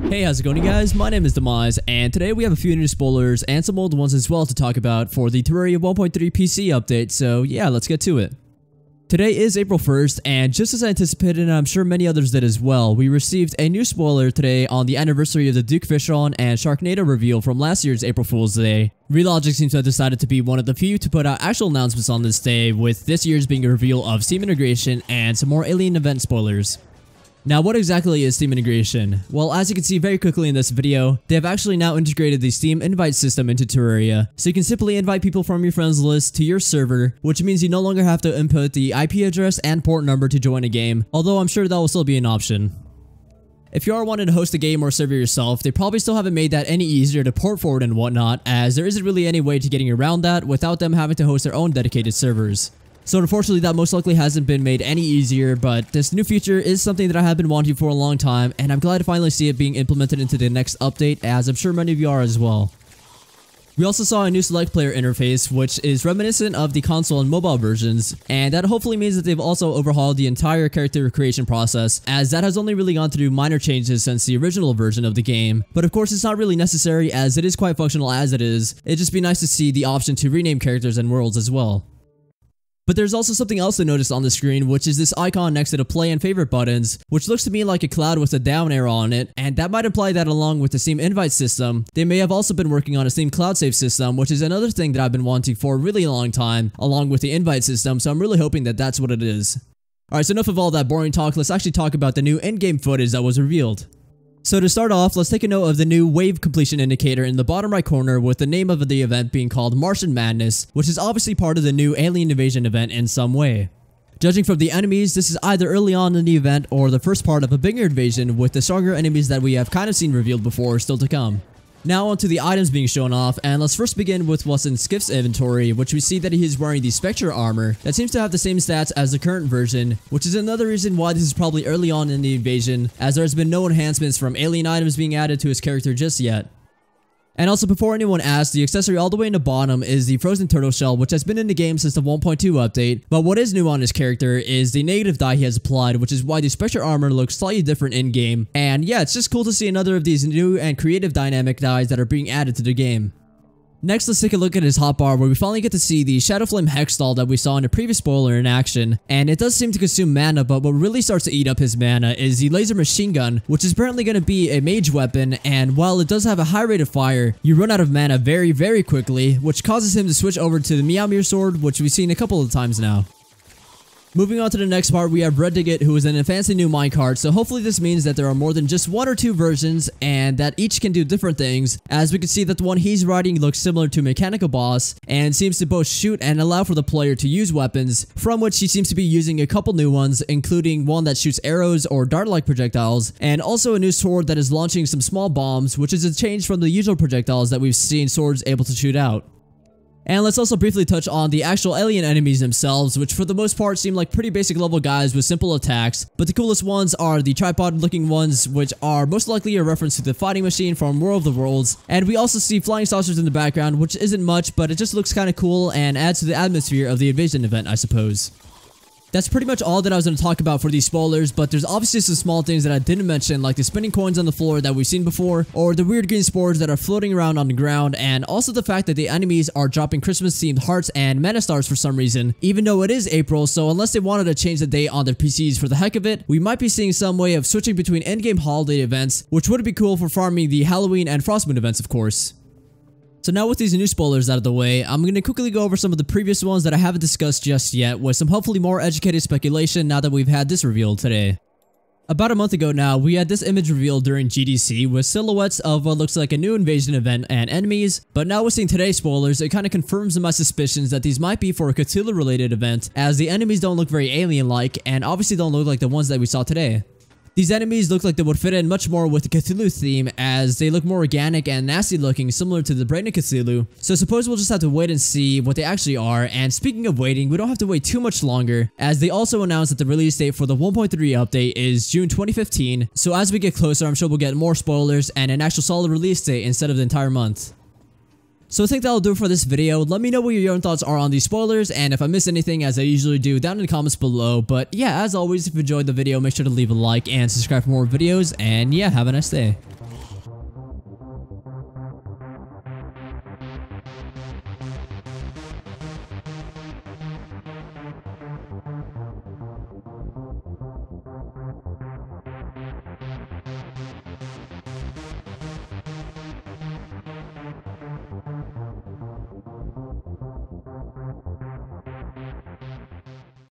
Hey, how's it going, you guys? My name is Demize, and today we have a few new spoilers and some old ones as well to talk about for the Terraria 1.3 PC update, so yeah, let's get to it. Today is April 1st, and just as I anticipated, and I'm sure many others did as well, we received a new spoiler today on the anniversary of the Duke Fishon and Sharknado reveal from last year's April Fool's Day. Relogic seems to have decided to be one of the few to put out actual announcements on this day, with this year's being a reveal of Steam integration and some more Alien Event spoilers. Now, what exactly is Steam integration? Well, as you can see very quickly in this video, they have actually now integrated the Steam invite system into Terraria, so you can simply invite people from your friends list to your server, which means you no longer have to input the IP address and port number to join a game, although I'm sure that will still be an option. If you are wanting to host a game or server yourself, they probably still haven't made that any easier to port forward and whatnot, as there isn't really any way to getting around that without them having to host their own dedicated servers. So unfortunately, that most likely hasn't been made any easier, but this new feature is something that I have been wanting for a long time, and I'm glad to finally see it being implemented into the next update, as I'm sure many of you are as well. We also saw a new select player interface, which is reminiscent of the console and mobile versions, and that hopefully means that they've also overhauled the entire character creation process, as that has only really gone through minor changes since the original version of the game. But of course, it's not really necessary, as it is quite functional as it is. It'd just be nice to see the option to rename characters and worlds as well. But there's also something else to notice on the screen, which is this icon next to the play and favorite buttons, which looks to me like a cloud with a down arrow on it, and that might imply that along with the Steam invite system, they may have also been working on a Steam cloud save system, which is another thing that I've been wanting for a really long time, along with the invite system, so I'm really hoping that that's what it is. Alright, so enough of all that boring talk, let's actually talk about the new Endgame footage that was revealed. So to start off, let's take a note of the new wave completion indicator in the bottom right corner, with the name of the event being called Martian Madness, which is obviously part of the new Alien Invasion event in some way. Judging from the enemies, this is either early on in the event or the first part of a bigger invasion, with the stronger enemies that we have kind of seen revealed before still to come. Now onto the items being shown off, and let's first begin with what's in Skiff's inventory, which we see that he is wearing the Spectre armor that seems to have the same stats as the current version, which is another reason why this is probably early on in the invasion, as there has been no enhancements from alien items being added to his character just yet. And also, before anyone asks, the accessory all the way in the bottom is the frozen turtle shell, which has been in the game since the 1.2 update, but what is new on his character is the negative dye he has applied, which is why the Spectre armor looks slightly different in-game, and yeah, it's just cool to see another of these new and creative dynamic dyes that are being added to the game. Next, let's take a look at his hotbar, where we finally get to see the Shadowflame Hexstall that we saw in the previous spoiler in action, and it does seem to consume mana, but what really starts to eat up his mana is the laser machine gun, which is apparently going to be a mage weapon, and while it does have a high rate of fire, you run out of mana very quickly, which causes him to switch over to the Meow sword, which we've seen a couple of times now. Moving on to the next part, we have Red Digit, who is in a fancy new minecart, so hopefully this means that there are more than just one or two versions, and that each can do different things, as we can see that the one he's riding looks similar to Mechanical Boss, and seems to both shoot and allow for the player to use weapons, from which he seems to be using a couple new ones, including one that shoots arrows or dart-like projectiles, and also a new sword that is launching some small bombs, which is a change from the usual projectiles that we've seen swords able to shoot out. And let's also briefly touch on the actual alien enemies themselves, which for the most part seem like pretty basic level guys with simple attacks, but the coolest ones are the tripod looking ones, which are most likely a reference to the fighting machine from World of the Worlds, and we also see flying saucers in the background, which isn't much, but it just looks kind of cool and adds to the atmosphere of the invasion event, I suppose. That's pretty much all that I was going to talk about for these spoilers, but there's obviously some small things that I didn't mention, like the spinning coins on the floor that we've seen before, or the weird green spores that are floating around on the ground, and also the fact that the enemies are dropping Christmas-themed hearts and mana stars for some reason, even though it is April, so unless they wanted to change the date on their PCs for the heck of it, we might be seeing some way of switching between endgame holiday events, which would be cool for farming the Halloween and Frostmoon events, of course. So now with these new spoilers out of the way, I'm going to quickly go over some of the previous ones that I haven't discussed just yet, with some hopefully more educated speculation now that we've had this revealed today. About a month ago now, we had this image revealed during GDC with silhouettes of what looks like a new invasion event and enemies, but now with seeing today's spoilers, it kind of confirms my suspicions that these might be for a Cthulhu related event, as the enemies don't look very alien-like and obviously don't look like the ones that we saw today. These enemies look like they would fit in much more with the Cthulhu theme, as they look more organic and nasty looking, similar to the Brain of Cthulhu. So suppose we'll just have to wait and see what they actually are, and speaking of waiting, we don't have to wait too much longer, as they also announced that the release date for the 1.3 update is June 2015, so as we get closer, I'm sure we'll get more spoilers and an actual solid release date instead of the entire month. So I think that'll do it for this video. Let me know what your own thoughts are on these spoilers, and if I missed anything, as I usually do, down in the comments below. But yeah, as always, if you enjoyed the video, make sure to leave a like and subscribe for more videos, and yeah, have a nice day.